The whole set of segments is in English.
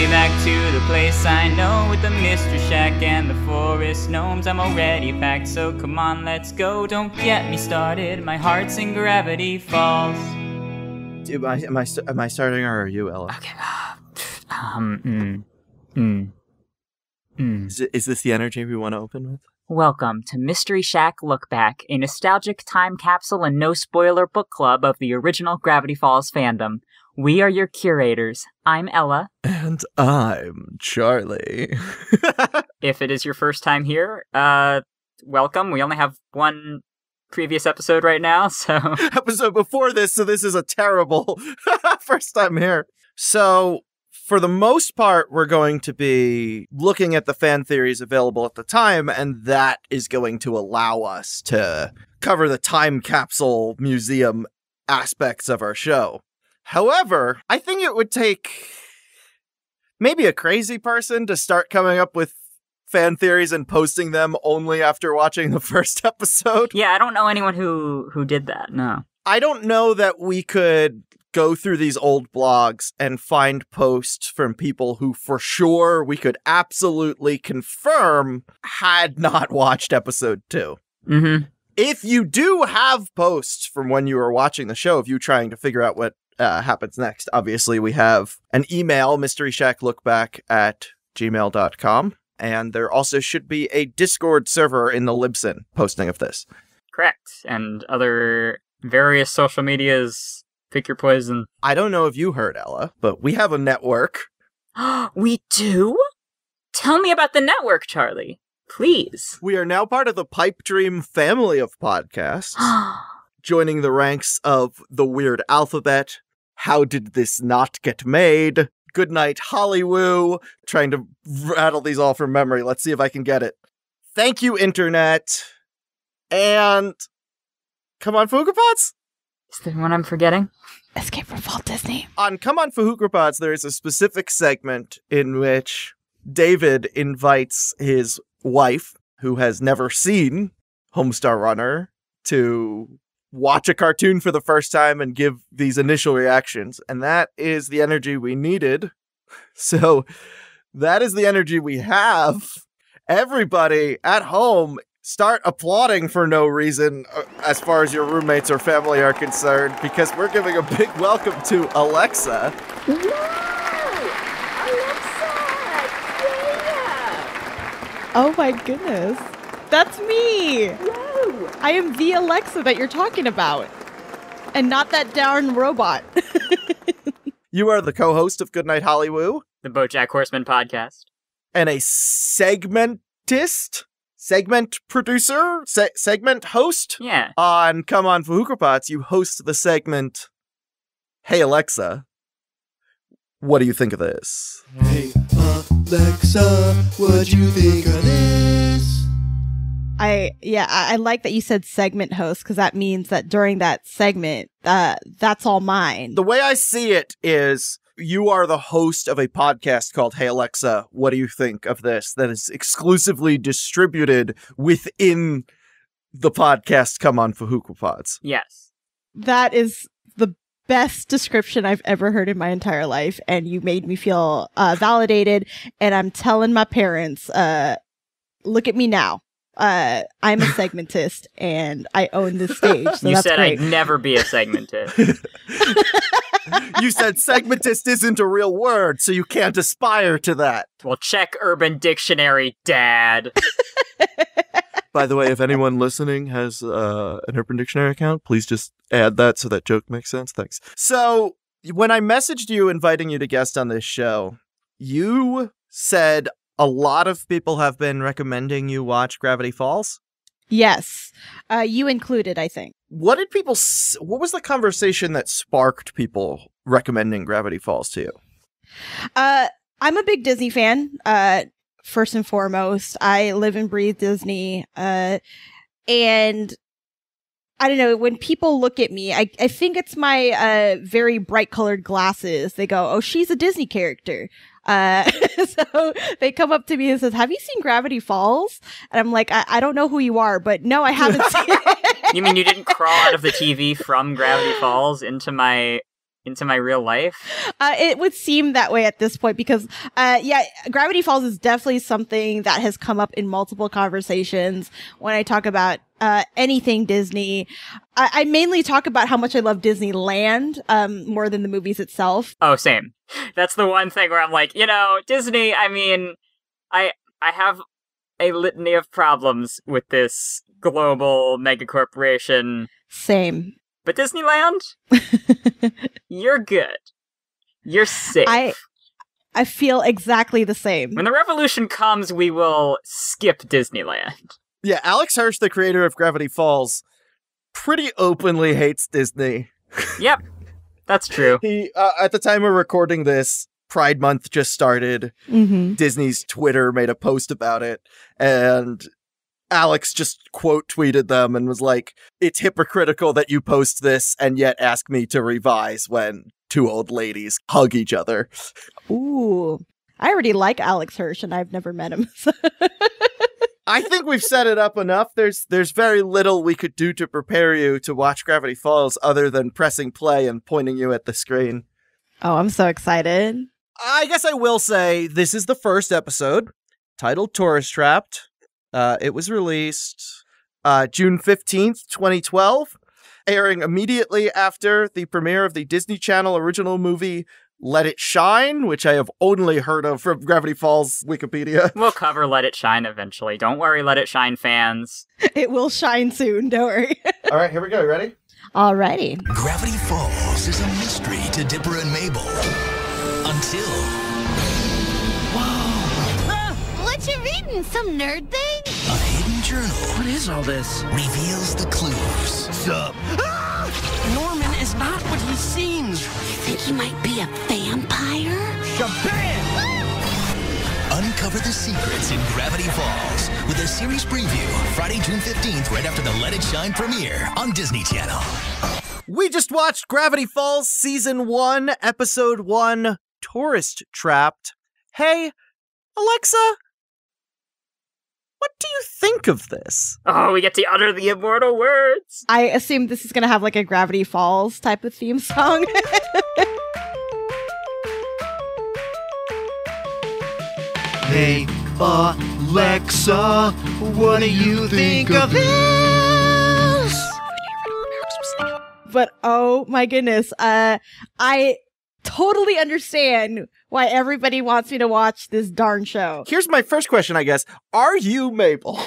back to the place I know, with the Mystery Shack and the forest gnomes. I'm already packed, so come on, let's go. Don't get me started, my heart's in Gravity Falls. Am I starting, or are you, Ella? Okay. Is this the energy we want to open with? Welcome to Mystery Shack Look Back, a nostalgic time capsule and no spoiler book club of the original Gravity Falls fandom. We are your curators. I'm Ella. And I'm Charlie. If it is your first time here, welcome. We only have one previous episode right now, so... Episode before this, so this is a terrible first time here. So, for the most part, we're going to be looking at the fan theories available at the time, and that is going to allow us to cover the time capsule museum aspects of our show. However, I think it would take maybe a crazy person to start coming up with fan theories and posting them only after watching the first episode. Yeah, I don't know anyone who did that, no. I don't know that we could go through these old blogs and find posts from people who for sure we could absolutely confirm had not watched episode 2. Mm-hmm. If you do have posts from when you were watching the show, of you trying to figure out what happens next, obviously we have an email, mysteryshacklookback@gmail.com, and there also should be a Discord server in the Libsyn posting of this. Correct. And other various social medias, pick your poison. I don't know if you heard, Ella, but we have a network. We do? Tell me about the network, Charlie. Please. We are now part of the Pipe Dream family of podcasts, joining the ranks of The Weird Alphabet, How Did This Not Get Made, Goodnight Hollywood, trying to rattle these all from memory. Let's see if I can get it. Thank you, Internet. And Come On Fuhookapods? Is there one I'm forgetting? Escape from Walt Disney. On Come On Fuhookapods, there is a specific segment in which David invites his wife, who has never seen Homestar Runner, to watch a cartoon for the first time and give these initial reactions. And that is the energy we needed. So that is the energy we have. Everybody at home, start applauding for no reason as far as your roommates or family are concerned, because we're giving a big welcome to Alexa. Whoa! Alexa! Yeah! Oh my goodness. That's me! Whoa! I am the Alexa that you're talking about. And not that darn robot. You are the co-host of Goodnight Hollywood. The BoJack Horseman podcast. And a segmentist? Segment producer? Segment host? Yeah. On Come On Fuhookapods, you host the segment, Hey Alexa, what do you think of this? Hey Alexa, what do you think of this? I like that you said segment host, because that means that during that segment, that's all mine. The way I see it is you are the host of a podcast called Hey Alexa, what do you think of this? That is exclusively distributed within the podcast Come On Fuhookapods. Yes. That is the best description I've ever heard in my entire life, and you made me feel validated, and I'm telling my parents, look at me now. I'm a segmentist, and I own this stage, so you that's said great. I'd never be a segmentist. You said segmentist isn't a real word, so you can't aspire to that. Well, check Urban Dictionary, Dad. By the way, if anyone listening has an Urban Dictionary account, please just add that so that joke makes sense. Thanks. So, when I messaged you inviting you to guest on this show, you said a lot of people have been recommending you watch Gravity Falls. Yes. You included, I think. What did people... what was the conversation that sparked people recommending Gravity Falls to you? I'm a big Disney fan. First and foremost, I live and breathe Disney. And I don't know, when people look at me, I think it's my very bright colored glasses. They go, oh, she's a Disney character. So they come up to me and says, have you seen Gravity Falls? And I'm like, I don't know who you are, but no, I haven't seen it. You mean you didn't crawl out of the TV from Gravity Falls into my into my real life? It would seem that way at this point because, Gravity Falls is definitely something that has come up in multiple conversations when I talk about anything Disney. I mainly talk about how much I love Disneyland more than the movies itself. Oh, same. That's the one thing where I'm like, Disney, I mean, I have a litany of problems with this global megacorporation. Same. But Disneyland? You're good. You're safe. I feel exactly the same. When the revolution comes, we will skip Disneyland. Yeah, Alex Hirsch, the creator of Gravity Falls, pretty openly hates Disney. Yep, that's true. He, at the time of recording this, Pride Month just started. Mm-hmm. Disney's Twitter made a post about it, and Alex just quote tweeted them and was like, "It's hypocritical that you post this and yet ask me to revise when two old ladies hug each other." Ooh, I already like Alex Hirsch and I've never met him. I think we've set it up enough. There's very little we could do to prepare you to watch Gravity Falls other than pressing play and pointing you at the screen. Oh, I'm so excited. I guess I will say this is the first episode, titled Tourist Trapped. It was released June 15th, 2012, airing immediately after the premiere of the Disney Channel original movie Let It Shine, which I have only heard of from Gravity Falls Wikipedia. We'll cover Let It Shine eventually. Don't worry, Let It Shine fans. It will shine soon, don't worry. All right, here we go. You ready? Alrighty. Gravity Falls is a mystery to Dipper and Mabel. Until... What you reading? Some nerd thing? a hidden journal What is all this? reveals the clues. Sup? Norman is not what he seems. Think he might be a vampire? Shabam! Uncover the secrets in Gravity Falls with a series preview Friday, June 15th, right after the Let It Shine premiere on Disney Channel. We just watched Gravity Falls Season 1, Episode 1, Tourist Trapped. Hey, Alexa, what do you think of this? Oh, we get to utter the immortal words. I assume this is going to have like a Gravity Falls type of theme song. Hey, Alexa, what do you think of this? But oh my goodness, I totally understand why everybody wants me to watch this darn show. Here's my first question, I guess. Are you Mabel?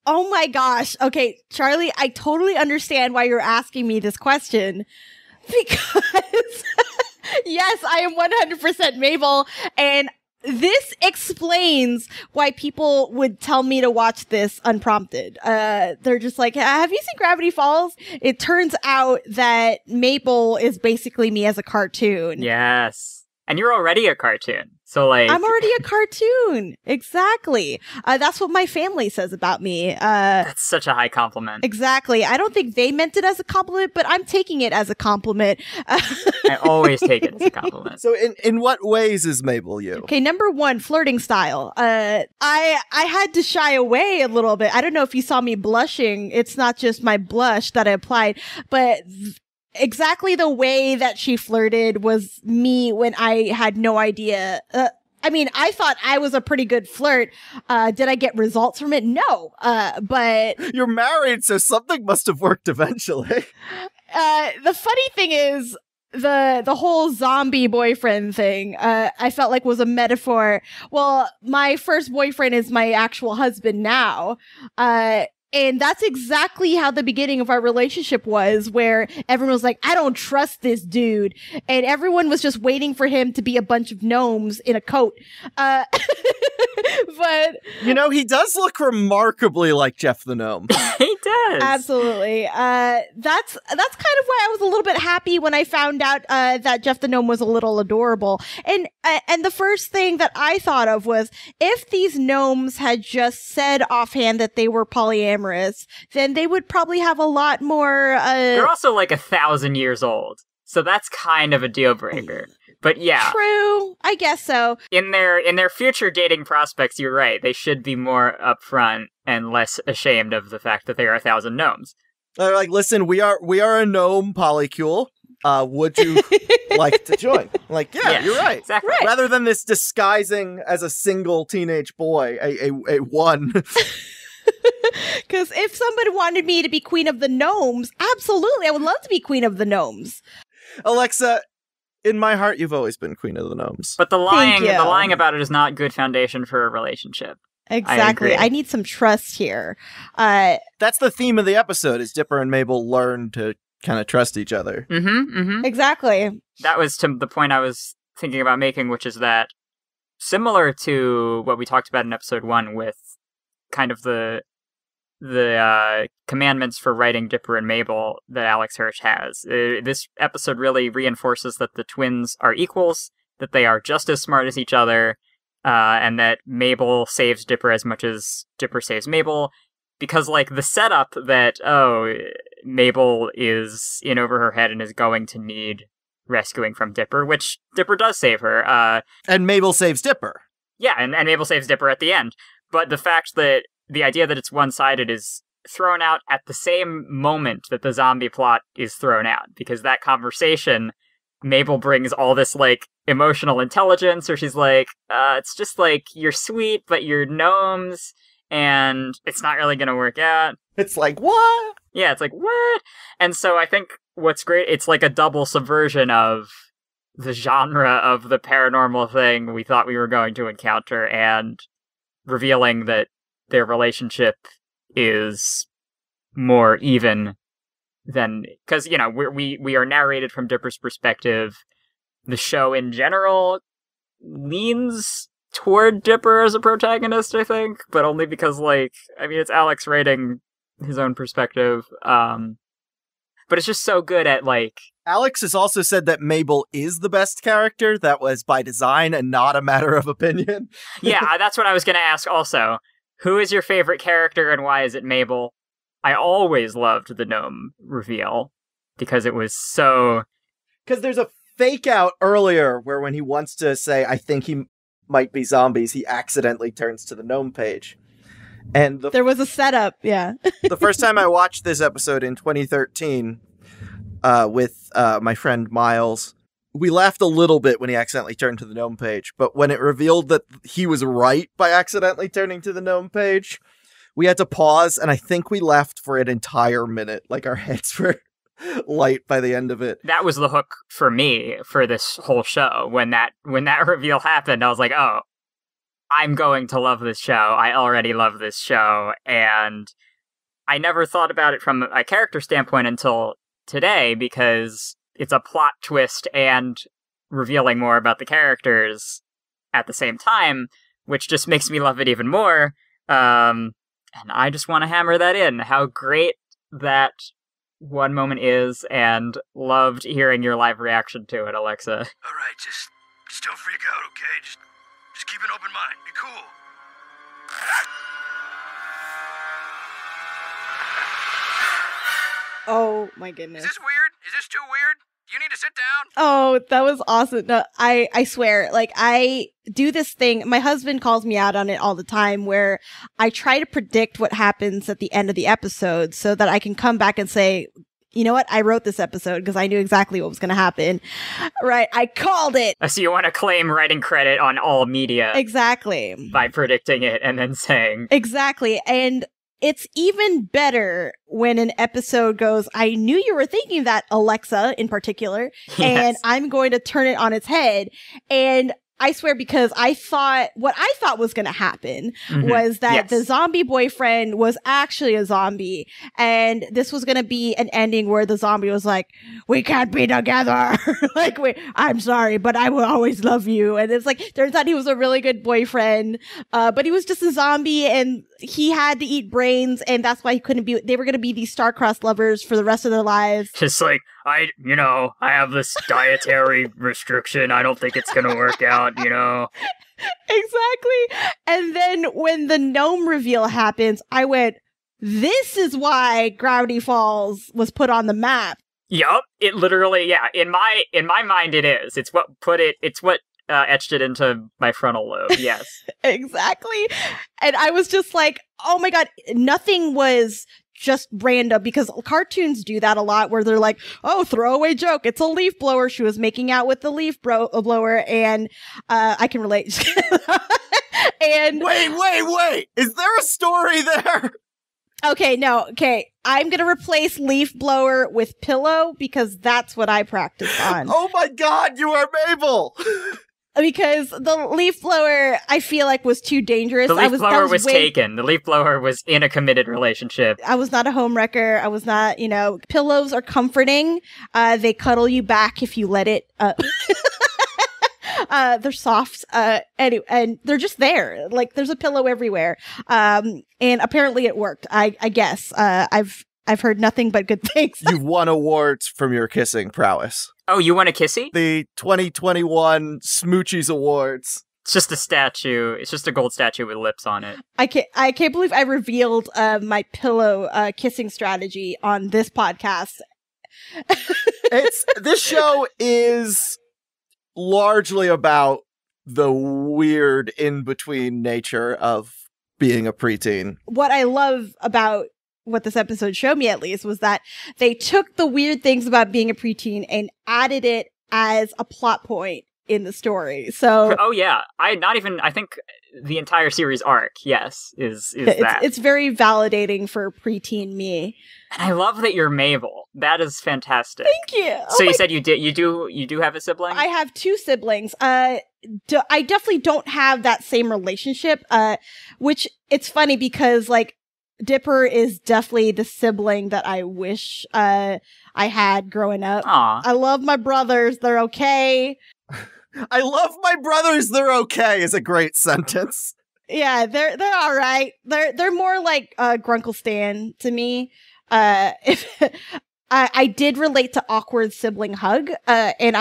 Oh my gosh. Okay, Charlie, I totally understand why you're asking me this question. Because, yes, I am 100% Mabel, and this explains why people would tell me to watch this unprompted. They're just like, have you seen Gravity Falls? It turns out that Mabel is basically me as a cartoon. Yes. And you're already a cartoon. So, like... I'm already a cartoon. Exactly. That's what my family says about me. That's such a high compliment. Exactly. I don't think they meant it as a compliment, but I'm taking it as a compliment. I always take it as a compliment. So in what ways is Mabel you? Okay, number one, flirting style. I had to shy away a little bit. I don't know if you saw me blushing. It's not just my blush that I applied, but exactly the way that she flirted was me when I had no idea. I mean, I thought I was a pretty good flirt. Did I get results from it? No. But You're married, so something must have worked eventually. the funny thing is, the whole zombie boyfriend thing, I felt like was a metaphor. Well, my first boyfriend is my actual husband now. And that's exactly how the beginning of our relationship was, where everyone was like, I don't trust this dude. And everyone was just waiting for him to be a bunch of gnomes in a coat. But You know, he does look remarkably like Jeff the Gnome. He does. absolutely. That's kind of why I was a little bit happy when I found out that Jeff the Gnome was a little adorable. And the first thing that I thought of was, if these gnomes had just said offhand that they were polyamorous, then they would probably have a lot more. They're also like 1,000 years old. So that's kind of a deal breaker. But yeah, True, I guess so. in their future dating prospects, you're right. They should be more upfront and less ashamed of the fact that they are 1,000 gnomes. They're like, listen, we are a gnome polycule. would you like to join? Like, yeah, you're right. Exactly. Right. Rather than this disguising as a single teenage boy, a one. Because if somebody wanted me to be queen of the gnomes, absolutely, I would love to be queen of the gnomes. Alexa, in my heart, you've always been queen of the gnomes. But the Thank you. lying about it is not good foundation for a relationship. Exactly. agree. I need some trust here. That's the theme of the episode, is Dipper and Mabel learn to kind of trust each other. Exactly. That was to the point I was thinking about making, which is that similar to what we talked about in episode 1 with kind of the commandments for writing Dipper and Mabel that Alex Hirsch has. This episode really reinforces that the twins are equals, that they are just as smart as each other, and that Mabel saves Dipper as much as Dipper saves Mabel. Because, like, the setup that, Mabel is in over her head and is going to need rescuing from Dipper, which Dipper does save her. And Mabel saves Dipper. Yeah, and Mabel saves Dipper at the end. But the fact that the idea that it's one-sided is thrown out at the same moment that the zombie plot is thrown out. Because that conversation, Mabel brings all this, like, emotional intelligence, or she's like, it's just like, you're sweet, but you're gnomes, and it's not really gonna work out. It's like, what? Yeah, it's like, what? And so I think what's great, it's like a double subversion of the genre of the paranormal thing we thought we were going to encounter, and revealing that their relationship is more even than... Because, you know, we are narrated from Dipper's perspective. The show in general leans toward Dipper as a protagonist, I think, but only because, like, I mean, it's Alex writing his own perspective, but it's just so good at, like... Alex has also said that Mabel is the best character. That was by design and not a matter of opinion. Yeah, that's what I was going to ask also. Who is your favorite character and why is it Mabel? I always loved the gnome reveal because it was so... Because there's a fake out earlier where when he wants to say, I think he might be zombies, he accidentally turns to the gnome page. And There was a setup, yeah. the first time I watched this episode in 2013 with my friend Miles, we laughed a little bit when he accidentally turned to the gnome page, but when it revealed that he was right by accidentally turning to the gnome page, we had to pause, and I think we laughed for an entire minute. Like, our heads were light by the end of it. That was the hook for me for this whole show. When that reveal happened, I was like, oh, I'm going to love this show. I already love this show, and I never thought about it from a character standpoint until today, because it's a plot twist and revealing more about the characters at the same time, which just makes me love it even more. And I just want to hammer that in, how great that one moment is, and loved hearing your live reaction to it, Alexa. All right, just don't freak out, okay? Just keep an open mind. Be cool. Oh my goodness. Is this weird? Is this too weird? Do you need to sit down? Oh, that was awesome. No, I swear, like, I do this thing. My husband calls me out on it all the time, where I try to predict what happens at the end of the episode so that I can come back and say, you know what? I wrote this episode because I knew exactly what was going to happen. Right. I called it. So you want to claim writing credit on all media. Exactly. By predicting it and then saying. Exactly. And it's even better when an episode goes, I knew you were thinking that, Alexa, in particular, and I'm going to turn it on its head. And I swear, because what I thought was going to happen was that the zombie boyfriend was actually a zombie. And this was going to be an ending where the zombie was like, we can't be together. Like, I'm sorry, but I will always love you. And it's like, turns out he was a really good boyfriend. But he was just a zombie, and he had to eat brains. And that's why he couldn't be, they were going to be these star-crossed lovers for the rest of their lives. Just like, I have this dietary restriction. I don't think it's going to work out, you know? Exactly. And then when the gnome reveal happens, I went, this is why Gravity Falls was put on the map. Yup. It literally, yeah. In my mind, it is. It's what etched it into my frontal lobe. Yes. Exactly. And I was just like, oh my God, nothing was just random, because cartoons do that a lot where they're like, oh, throwaway joke, it's a leaf blower. She was making out with the leaf blower, and I can relate. And wait. Is there a story there? Okay, no. Okay, I'm going to replace leaf blower with pillow because that's what I practice on. Oh my God, you are Mabel. Because the leaf blower, I feel like, was too dangerous. The leaf blower was taken. The leaf blower was in a committed relationship. I was not a homewrecker. I was not, pillows are comforting. They cuddle you back if you let it. They're soft, and they're just there. Like, there's a pillow everywhere. And apparently it worked. I guess. I've heard nothing but good things. You've won awards from your kissing prowess. Oh, you won a kissy? The 2021 Smoochies Awards. It's just a statue. It's just a gold statue with lips on it. I can't believe I revealed my pillow kissing strategy on this podcast. This show is largely about the weird in-between nature of being a preteen. What I love about what this episode showed me, at least, was that they took the weird things about being a preteen and added it as a plot point in the story. So, oh yeah, I think the entire series arc, yes, is that. It's very validating for preteen me. And I love that you're Mabel. That is fantastic. Thank you. So you said you do have a sibling? I have two siblings. I definitely don't have that same relationship. Which it's funny because like Dipper is definitely the sibling that I wish I had growing up. Aww. I love my brothers. They're okay. I love my brothers. They're okay is a great sentence. Yeah, they're all right. They're more like Grunkle Stan to me. If I did relate to awkward sibling hug, and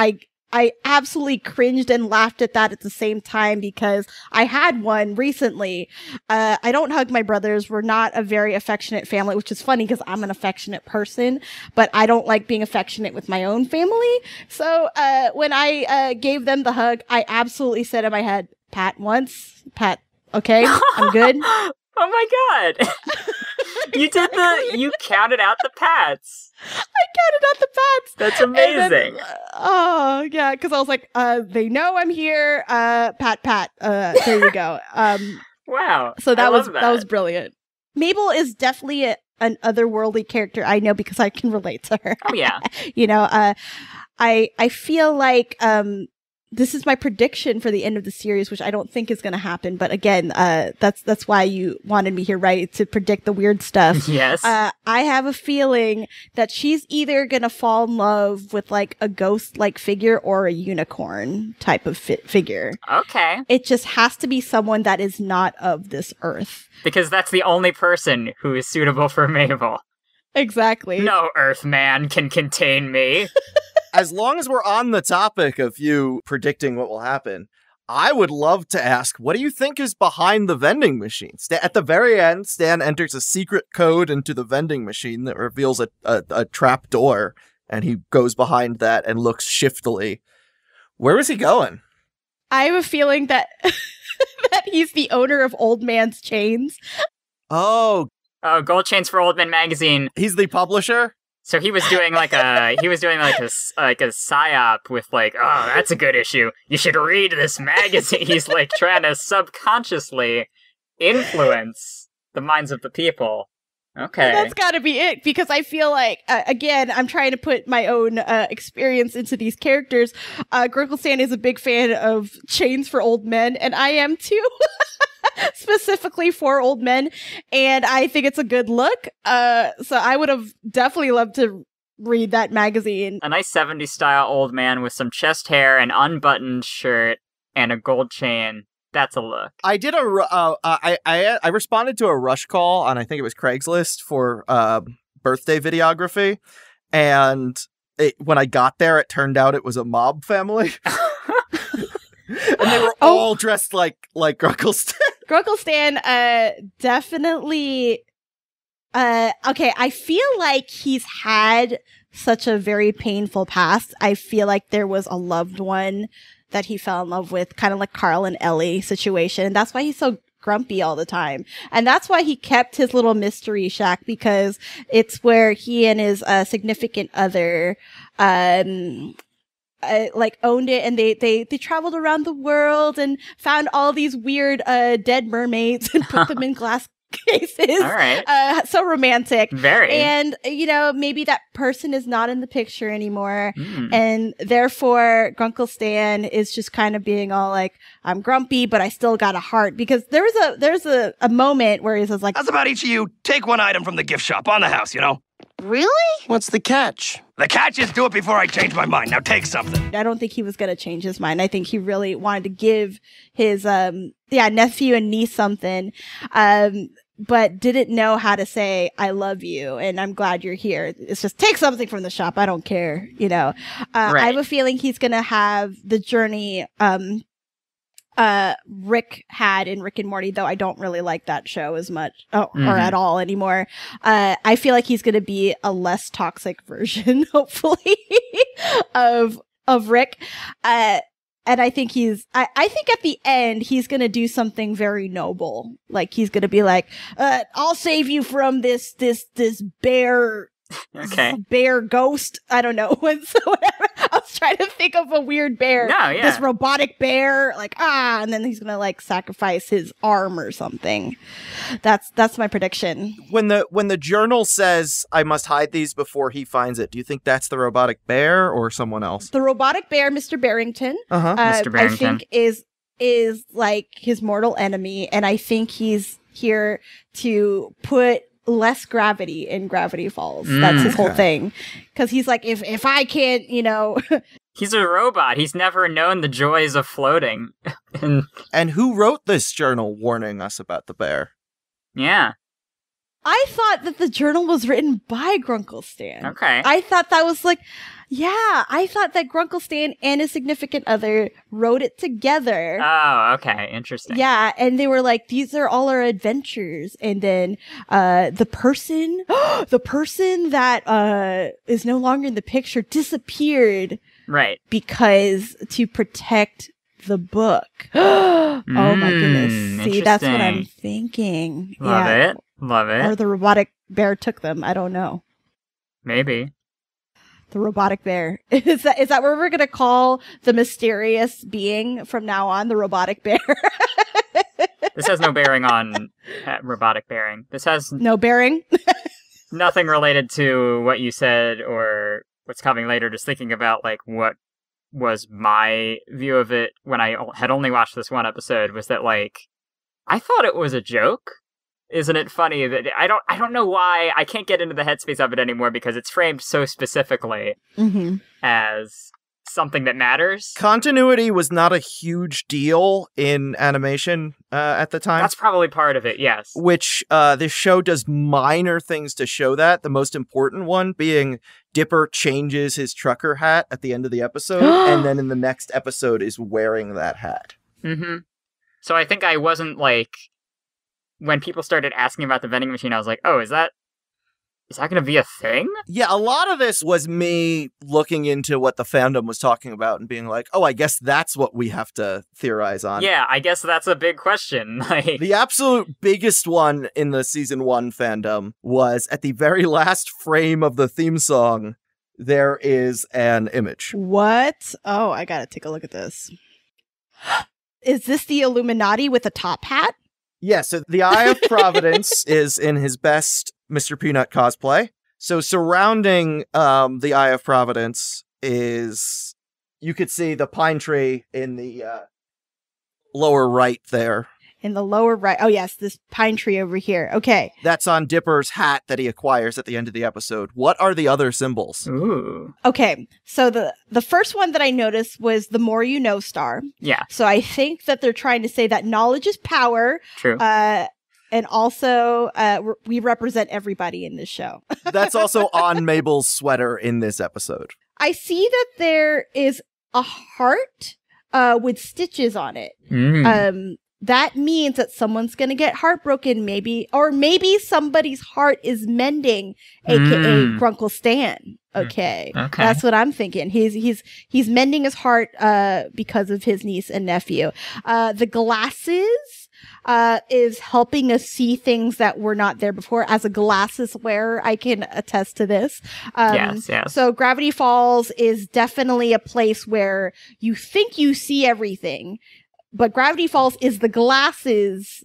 I absolutely cringed and laughed at that at the same time because I had one recently. I don't hug my brothers. We're not a very affectionate family, which is funny because I'm an affectionate person, but I don't like being affectionate with my own family. So when I gave them the hug, I absolutely said in my head, Pat once, Pat, okay, I'm good. Oh my God. You counted out the pats. I counted out the pats. That's amazing. Oh, yeah, because I was like, they know I'm here. Pat. There you go. Wow. So that was brilliant. Mabel is definitely an otherworldly character I know because I can relate to her. Oh, yeah. I feel like this is my prediction for the end of the series, which I don't think is going to happen. But again, that's why you wanted me here, right? To predict the weird stuff. Yes. I have a feeling that she's either going to fall in love with like a ghost-like figure or a unicorn type of figure. Okay. It just has to be someone that is not of this earth. Because that's the only person who is suitable for Mabel. Exactly. No Earthman can contain me. As long as we're on the topic of you predicting what will happen, I would love to ask, what do you think is behind the vending machine? At the very end, Stan enters a secret code into the vending machine that reveals a trap door, and he goes behind that and looks shiftily. Where is he going? I have a feeling that that he's the owner of Old Man's Chains. Oh, Gold Chains for Old Men magazine. He's the publisher? So he was doing like a psyop with like, oh, that's a good issue. You should read this magazine. He's like trying to subconsciously influence the minds of the people. Okay. That's got to be it, because I feel like, again, I'm trying to put my own experience into these characters. Grunkle Stan is a big fan of Chains for Old Men, and I am too. Specifically for old men, and I think it's a good look. So I would have definitely loved to read that magazine. A nice 70s style old man with some chest hair, an unbuttoned shirt, and a gold chain. That's a look. I did I responded to a rush call on, I think it was Craigslist, for birthday videography, and when I got there, it turned out it was a mob family. And they were all dressed like Grunkle Stan. Grunkle Stan, definitely. Okay, I feel like he's had such a very painful past. I feel like there was a loved one that he fell in love with, kind of like Carl and Ellie situation. And that's why he's so grumpy all the time. And that's why he kept his little mystery shack, because it's where he and his significant other like owned it, and they traveled around the world and found all these weird dead mermaids and put them in glass cases. All right. So romantic. Very. And, you know, maybe that person is not in the picture anymore. And therefore, Grunkle Stan is just kind of being all like, I'm grumpy, but I still got a heart. Because there's a moment where he says like, How's about each of you take one item from the gift shop on the house, you know? Really? What's the catch? The catch is do it before I change my mind. Now take something. I don't think he was going to change his mind. I think he really wanted to give his, nephew and niece something. But didn't know how to say, I love you, and I'm glad you're here. It's just, take something from the shop. I don't care, you know. Right. I have a feeling he's going to have the journey Rick had in Rick and Morty, though I don't really like that show as much, or at all anymore. I feel like he's going to be a less toxic version, hopefully, of Rick. And I think I think at the end, he's going to do something very noble. Like, he's going to be like, I'll save you from this bear, bear ghost. I don't know. So whatever. I was trying to think of a weird bear. No, yeah. This robotic bear, like, and then he's going to like sacrifice his arm or something. That's my prediction. When the journal says, I must hide these before he finds it, do you think that's the robotic bear or someone else? The robotic bear, Mr. Barrington, Mr. Barrington. I think is like his mortal enemy, and I think he's here to put less gravity in Gravity Falls. That's his whole thing. Because he's like, if I can't, you know... He's a robot. He's never known the joys of floating. And who wrote this journal warning us about the bear? Yeah. I thought that the journal was written by Grunkle Stan. Okay. I thought that was like, I thought that Grunkle Stan and his significant other wrote it together. Oh, okay. Interesting. Yeah, and they were like, these are all our adventures. And then the person that is no longer in the picture disappeared. Right. Because to protect the book. Oh my goodness. See, that's what I'm thinking. Love it. Or the robotic bear took them. I don't know. Maybe. The robotic bear. Is that what we're going to call the mysterious being from now on? The robotic bear? This has no bearing on robotic bearing. This has no bearing? nothing related to what you said or what's coming later. Just thinking about like what was my view of it when I had only watched this one episode was that like I thought it was a joke. Isn't it funny that I don't know why I can't get into the headspace of it anymore because it's framed so specifically as something that matters. Continuity was not a huge deal in animation at the time. That's probably part of it, yes. Which this show does minor things to show that. The most important one being Dipper changes his trucker hat at the end of the episode, and then in the next episode is wearing that hat. So I think I wasn't like... When people started asking about the vending machine, I was like, oh, is that going to be a thing? Yeah, a lot of this was me looking into what the fandom was talking about and being like, oh, I guess that's what we have to theorize on. Yeah, I guess that's a big question. Like, the absolute biggest one in the season 1 fandom was at the very last frame of the theme song, there is an image. What? Oh, I gotta take a look at this. Is this the Illuminati with a top hat? Yeah, so the Eye of Providence is in his best Mr. Peanut cosplay. So surrounding the Eye of Providence is, you could see the pine tree in the lower right there. In the lower right. Oh, yes, this pine tree over here. Okay. That's on Dipper's hat that he acquires at the end of the episode. What are the other symbols? Ooh. Okay, so the first one that I noticed was the More You Know star. Yeah. So I think that they're trying to say that knowledge is power. True. And also, we represent everybody in this show. That's also on Mabel's sweater in this episode. I see that there is a heart with stitches on it. That means that someone's going to get heartbroken, maybe, or maybe somebody's heart is mending, aka Grunkle Stan. Okay. Okay. That's what I'm thinking. He's mending his heart because of his niece and nephew. The glasses is helping us see things that were not there before. As a glasses wearer, I can attest to this. Yes. So Gravity Falls is definitely a place where you think you see everything, but Gravity Falls is the glasses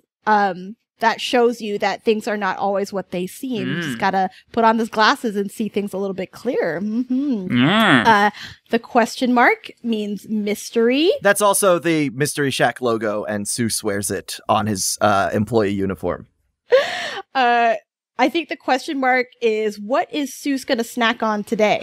that shows you that things are not always what they seem. You just gotta put on those glasses and see things a little bit clearer. Yeah. The question mark means mystery. That's also the Mystery Shack logo, and Seuss wears it on his employee uniform. I think the question mark is, what is Seuss gonna snack on today?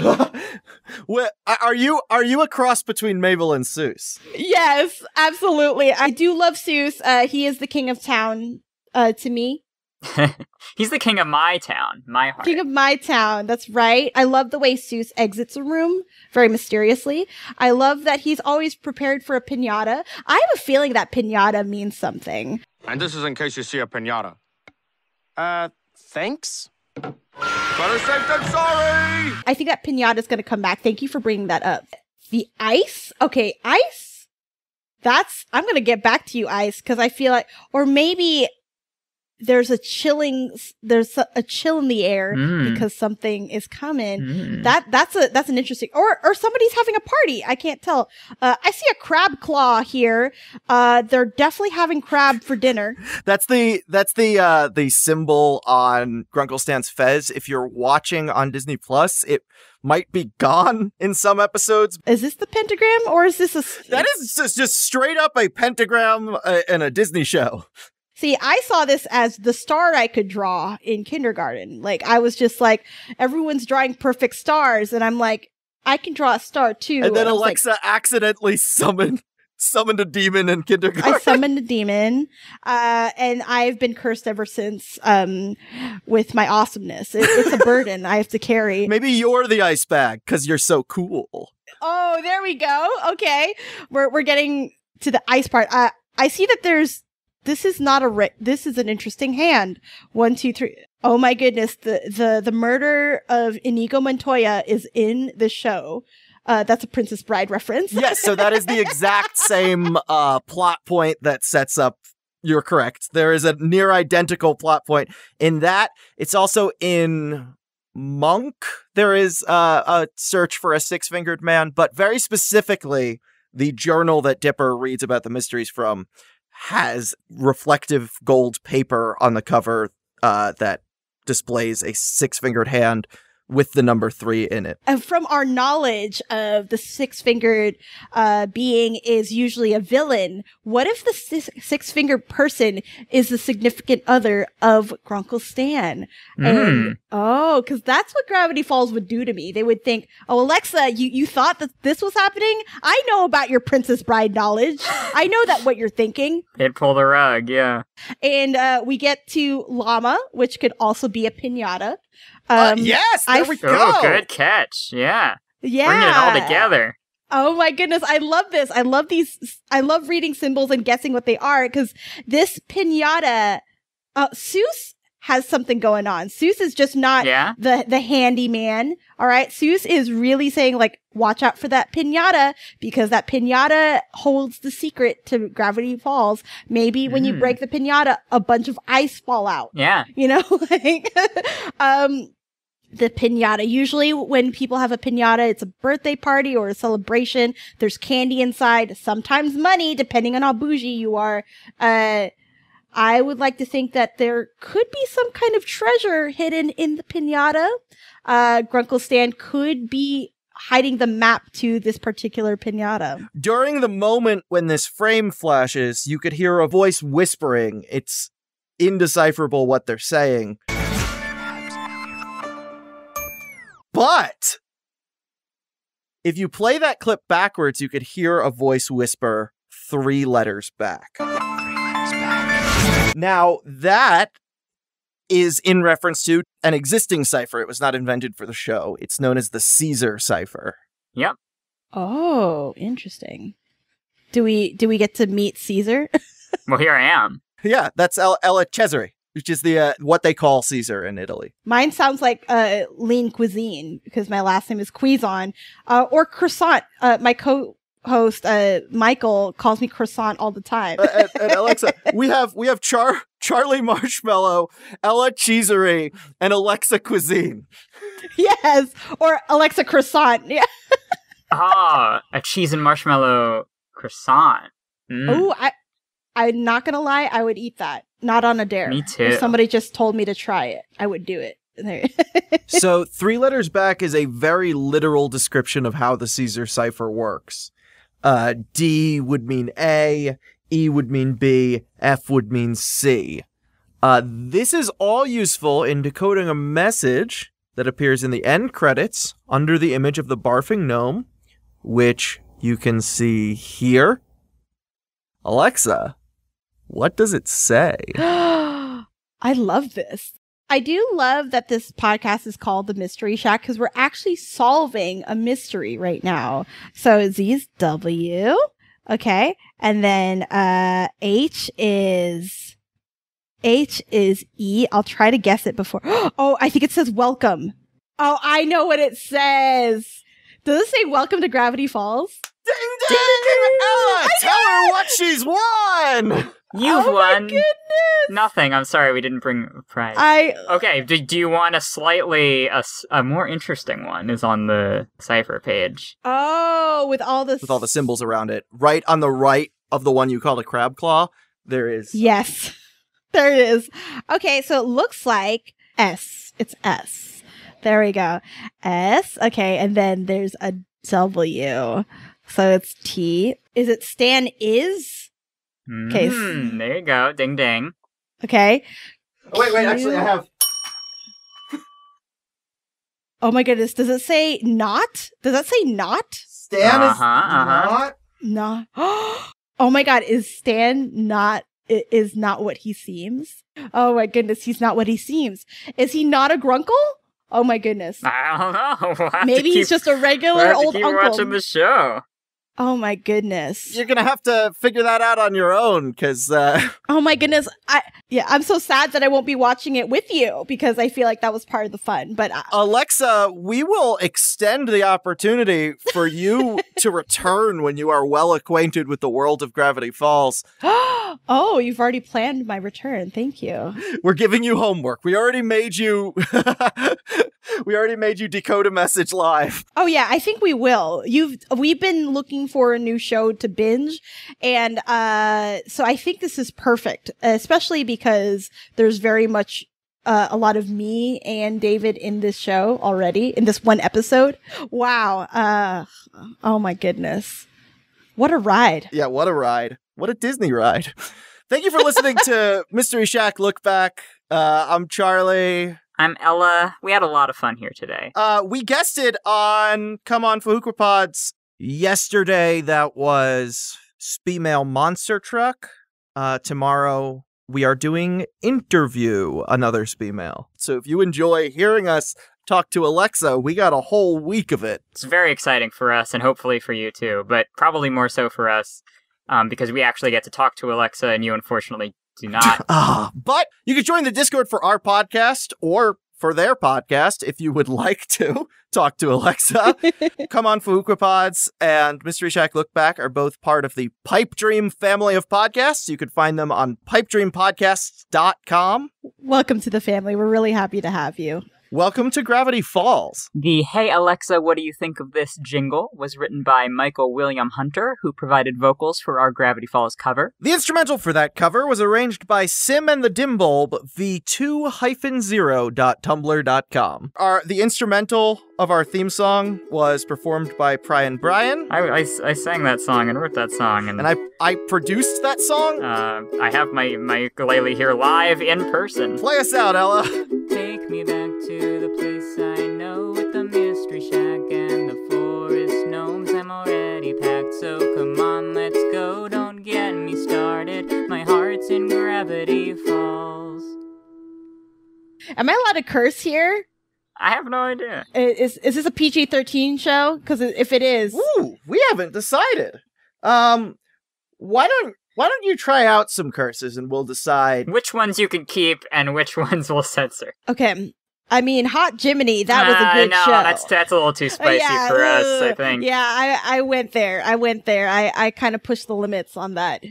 Are you a cross between Mabel and Seuss? Yes, absolutely. I do love Seuss. He is the king of town to me. He's the king of my town, my heart. King of my town, that's right. I love the way Seuss exits a room very mysteriously. I love that he's always prepared for a piñata. I have a feeling that piñata means something. And this is in case you see a piñata. Thanks? Better safe than sorry! I think that piñata is going to come back. Thank you for bringing that up. The ice? Okay, ice? I'm going to get back to you, ice, because I feel like, or maybe there's a chill in the air because something is coming. That's an interesting, or somebody's having a party. I can't tell. I see a crab claw here. They're definitely having crab for dinner. That's the symbol on Grunkle Stan's fez. If you're watching on Disney Plus, it might be gone in some episodes. Is this the pentagram, or is this that is just straight up a pentagram in a Disney show. See, I saw this as the star I could draw in kindergarten. Like, I was just like, everyone's drawing perfect stars, and I'm like, I can draw a star too. And then Alexa accidentally summoned a demon in kindergarten. I summoned a demon, and I've been cursed ever since with my awesomeness. It's a burden I have to carry. Maybe you're the ice bag because you're so cool. Oh, there we go. Okay, we're getting to the ice part. I see that this is not this is an interesting hand. 1, 2, 3. Oh my goodness. The murder of Inigo Montoya is in the show. That's a Princess Bride reference. Yes. So that is the exact same, plot point that sets up. You're correct. There is a near identical plot point in that. It's also in Monk. There is a search for a six-fingered man, but very specifically, the journal that Dipper reads about the mysteries from has reflective gold paper on the cover that displays a six-fingered hand with the number 3 in it. And from our knowledge of the six-fingered being is usually a villain, what if the six-fingered person is the significant other of Grunkle Stan? And, because that's what Gravity Falls would do to me. They would think, oh, Alexa, you thought that this was happening? I know about your Princess Bride knowledge. I know that what you're thinking. They'd pull the rug, yeah. And we get to llama, which could also be a piñata. Yes, there we go. Oh, good catch. Yeah. Yeah. Bringing it all together. Oh my goodness. I love this. I love these. I love reading symbols and guessing what they are, because this piñata, Seuss has something going on. Seuss is just not the handyman. All right. Seuss is really saying, like, watch out for that piñata, because that piñata holds the secret to Gravity Falls. Maybe when you break the piñata, a bunch of ice fall out. Yeah. You know, like, the piñata. Usually when people have a piñata, it's a birthday party or a celebration. There's candy inside, sometimes money, depending on how bougie you are. I would like to think that there could be some kind of treasure hidden in the piñata. Grunkle Stan could be hiding the map to this particular piñata. During the moment when this frame flashes, you could hear a voice whispering. It's indecipherable what they're saying. But if you play that clip backwards, you could hear a voice whisper 3 letters back. Now, that is in reference to an existing cipher. It was not invented for the show. It's known as the Caesar cipher. Yep. Oh, interesting. Do we get to meet Caesar? Well, here I am. Yeah, that's Ella Cesare. which is the what they call Caesar in Italy. Mine sounds like lean cuisine because my last name is Cuison, or croissant. My co-host Michael calls me croissant all the time. And Alexa, we have Charlie Marshmallow, Ella Cheesery, and Alexa Cuisine. Yes, or Alexa croissant. Yeah. A cheese and marshmallow croissant. Oh, I'm not gonna lie, I would eat that. Not on a dare. Me too. If somebody just told me to try it, I would do it. So 3 letters back is a very literal description of how the Caesar cipher works. D would mean A, E would mean B, F would mean C. This is all useful in decoding a message that appears in the end credits under the image of the barfing gnome, which you can see here. Alexa, what does it say? I love this. I do love that this podcast is called The Mystery Shack because we're actually solving a mystery right now. So Z's W. Okay. And then H is E. I'll try to guess it before. Oh, I think it says welcome. Oh, I know what it says. Does it say welcome to Gravity Falls? Ding ding! Ella, tell her what she's won! You've won. My goodness. Nothing. I'm sorry we didn't bring a prize. Okay, do you want a more interesting one is on the cipher page. Oh, with all the symbols around it. Right on the right of the one you called a crab claw, there is. Yes. There it is. Okay, so it looks like S. It's S. There we go. S. Okay, and then there's a W. So it's T. Is it Stan is? Okay. There you go. Ding ding. Okay. Oh, wait, actually I have. Oh my goodness. Does it say not? Does that say not? Stan is not? Not. Oh my god. Is Stan not what he seems? Oh my goodness. He's not what he seems. Is he not a grunkle? Oh my goodness. I don't know. Maybe he's just a regular old keep uncle. Watching the show. Oh my goodness. You're gonna have to figure that out on your own, because oh my goodness. I'm so sad that I won't be watching it with you, because I feel like that was part of the fun. But Alexa, we will extend the opportunity for you to return when you are well acquainted with the world of Gravity Falls. Oh, you've already planned my return. Thank you. We're giving you homework. We already made you decode a message live. Oh yeah, I think we will. We've been looking for a new show to binge, and so I think this is perfect, especially because there's very much a lot of me and David in this show already, in this one episode. Wow. Oh my goodness. What a ride. Yeah, what a ride. What a Disney ride. Thank you for listening to Mystery Shack Look Back. I'm Charlie. I'm Ella. We had a lot of fun here today. We guested on Come On Fahookra Pods yesterday. That was Speemail Monster Truck. Tomorrow we are doing Interview, another Speemail. So if you enjoy hearing us talk to Alexa, we got a whole week of it. It's very exciting for us and hopefully for you too, but probably more so for us because we actually get to talk to Alexa and you unfortunately do not. But you can join the Discord for our podcast or for their podcast if you would like to talk to Alexa. Come On Fahookra Pods and Mystery Shack Look Back are both part of the Pipe Dream family of podcasts. You can find them on pipedreampodcasts.com. Welcome to the family. We're really happy to have you. Welcome to Gravity Falls. The Hey Alexa, What Do You Think of This jingle was written by Michael William Hunter, who provided vocals for our Gravity Falls cover. The instrumental for that cover was arranged by Sim and the Dimbulb, v2-0.tumblr.com. The instrumental of our theme song was performed by Brian Bryan. I sang that song and wrote that song. And I produced that song? I have my ukulele here live in person. Play us out, Ella. Take me back to the place I know with the mystery shack and the forest gnomes. I'm already packed, so come on, let's go. Don't get me started. My heart's in Gravity Falls. Am I allowed to curse here? I have no idea. Is this a PG-13 show? Because if it is... Ooh, we haven't decided. Why don't Why don't you try out some curses and we'll decide which ones you can keep and which ones we'll censor. Okay. I mean, Hot Jiminy, that was a good no, show. that's a little too spicy for us, I think. Yeah, I went there. I kind of pushed the limits on that.